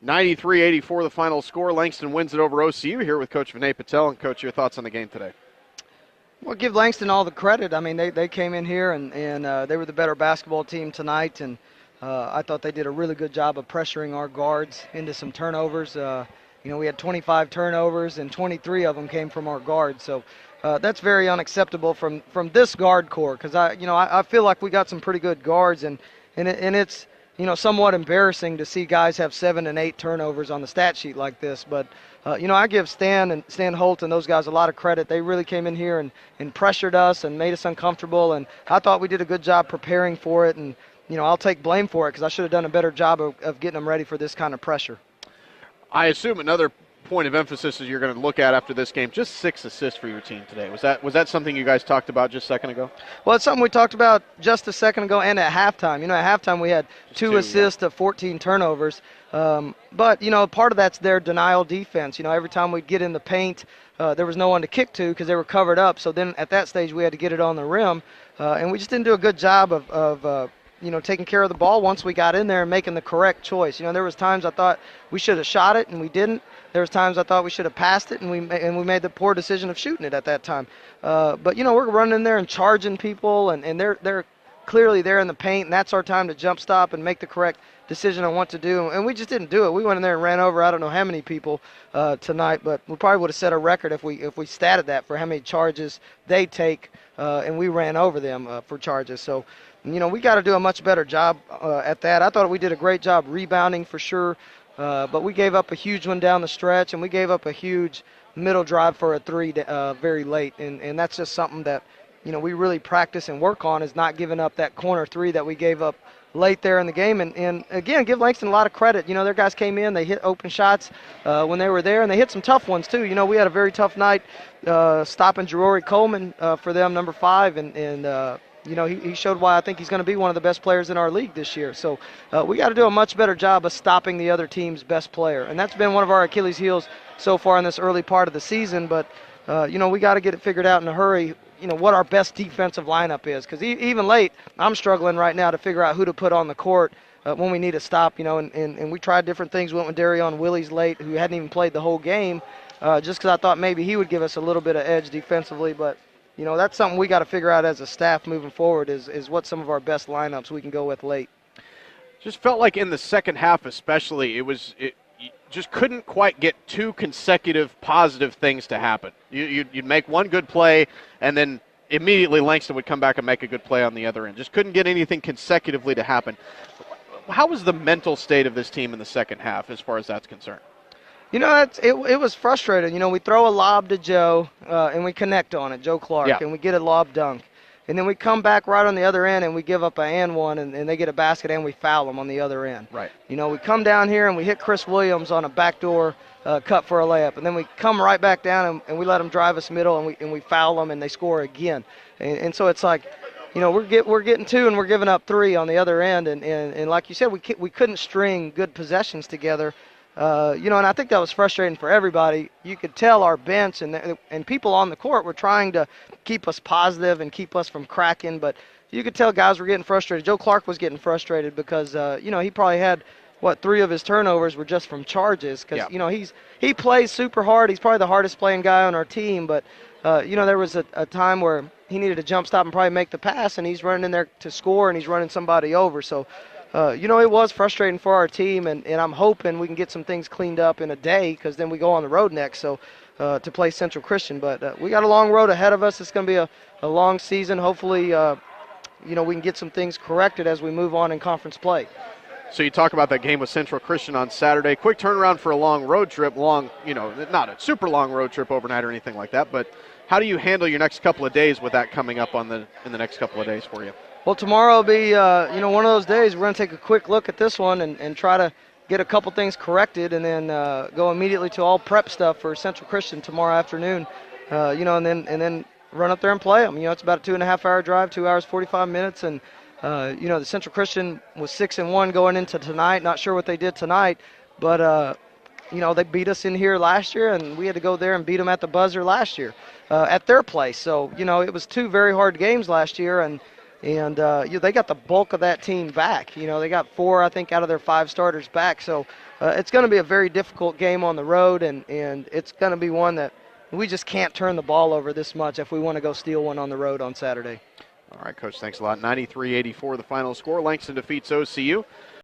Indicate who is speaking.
Speaker 1: 93-84 the final score. Langston wins it over OCU here with Coach Vinay Patel. And, Coach, your thoughts on the game today?
Speaker 2: Well, give Langston all the credit. I mean, they came in here and they were the better basketball team tonight, and I thought they did a really good job of pressuring our guards into some turnovers. We had 25 turnovers, and 23 of them came from our guards. So that's very unacceptable from this guard core, because I feel like we got some pretty good guards, and it's somewhat embarrassing to see guys have 7 and 8 turnovers on the stat sheet like this. But I give Stan Holt and those guys a lot of credit. They really came in here and pressured us and made us uncomfortable, and I thought we did a good job preparing for it. And I'll take blame for it because I should have done a better job of getting them ready for this kind of pressure.
Speaker 1: I assume another point of emphasis is you're going to look at after this game, just 6 assists for your team today. Was that something you guys talked about just a second ago?
Speaker 2: Well, it's something we talked about just a second ago and at halftime. At halftime we had two assists to 14 turnovers. But part of that's their denial defense. Every time we'd get in the paint, there was no one to kick to because they were covered up. So then at that stage we had to get it on the rim. And we just didn't do a good job of taking care of the ball once we got in there and making the correct choice. There was times I thought we should have shot it and we didn't. There was times I thought we should have passed it and we made the poor decision of shooting it at that time. But we're running in there and charging people, and they're clearly there in the paint, and that's our time to jump stop and make the correct decision on what to do. And we just didn't do it. We went in there and ran over I don't know how many people tonight, but we probably would have set a record if we statted that for how many charges they take, and we ran over them for charges. So we got to do a much better job at that. I thought we did a great job rebounding for sure, but we gave up a huge one down the stretch, and we gave up a huge middle drive for a 3 very late. And that's just something that, we really practice and work on, is not giving up that corner 3 that we gave up late there in the game. And again, give Langston a lot of credit. Their guys came in, they hit open shots when they were there, and they hit some tough ones too. We had a very tough night stopping Jerori Coleman for them, number 5, and he showed why I think he's going to be one of the best players in our league this year. So we got to do a much better job of stopping the other team's best player. And that's been one of our Achilles heels so far in this early part of the season. But, we got to get it figured out in a hurry, what our best defensive lineup is. Because even late, I'm struggling right now to figure out who to put on the court when we need to stop. And we tried different things. We went with Darion Willies late, who hadn't even played the whole game, just because I thought maybe he would give us a little bit of edge defensively. But that's something we got to figure out as a staff moving forward is what some of our best lineups we can go with late.
Speaker 1: Just felt like in the second half especially, you just couldn't quite get 2 consecutive positive things to happen. You'd make one good play, and then immediately Langston would come back and make a good play on the other end. Just couldn't get anything consecutively to happen. How was the mental state of this team in the second half as far as that's concerned?
Speaker 2: It was frustrating. We throw a lob to Joe, and we connect on it, Joe Clark, and we get a lob dunk. And then we come back right on the other end, and we give up an and one, and they get a basket, and we foul them on the other end.
Speaker 1: Right.
Speaker 2: We come down here, and we hit Chris Williams on a backdoor cut for a layup. And then we come right back down, and we let them drive us middle, and we foul them, and they score again. And so it's like, we're getting 2, and we're giving up 3 on the other end. And like you said, we couldn't string good possessions together. And I think that was frustrating for everybody. You could tell our bench and people on the court were trying to keep us positive and keep us from cracking, but you could tell guys were getting frustrated. Joe Clark was getting frustrated because, he probably had, 3 of his turnovers were just from charges because, he plays super hard. He's probably the hardest playing guy on our team, but, there was a time where he needed to jump stop and probably make the pass, and he's running in there to score, and he's running somebody over. So, it was frustrating for our team, and I'm hoping we can get some things cleaned up in a day because then we go on the road next to play Central Christian. But we got a long road ahead of us. It's going to be a long season. Hopefully, we can get some things corrected as we move on in conference play.
Speaker 1: So you talk about that game with Central Christian on Saturday. Quick turnaround for a long road trip. Not a super long road trip overnight or anything like that, but how do you handle your next couple of days with that coming up in the next couple of days for you?
Speaker 2: Well, tomorrow will be, one of those days. We're going to take a quick look at this one and try to get a couple things corrected, and then go immediately to all prep stuff for Central Christian tomorrow afternoon. And then run up there and play them. It's about a 2.5-hour drive, 2 hours 45 minutes, and the Central Christian was 6-1 going into tonight. Not sure what they did tonight, but they beat us in here last year, and we had to go there and beat them at the buzzer last year at their place. So it was 2 very hard games last year, and they got the bulk of that team back. They got 4, I think, out of their 5 starters back. So it's going to be a very difficult game on the road, and it's going to be one that we just can't turn the ball over this much if we want to go steal one on the road on Saturday.
Speaker 1: All right, Coach, thanks a lot. 93-84 the final score. Langston defeats OCU.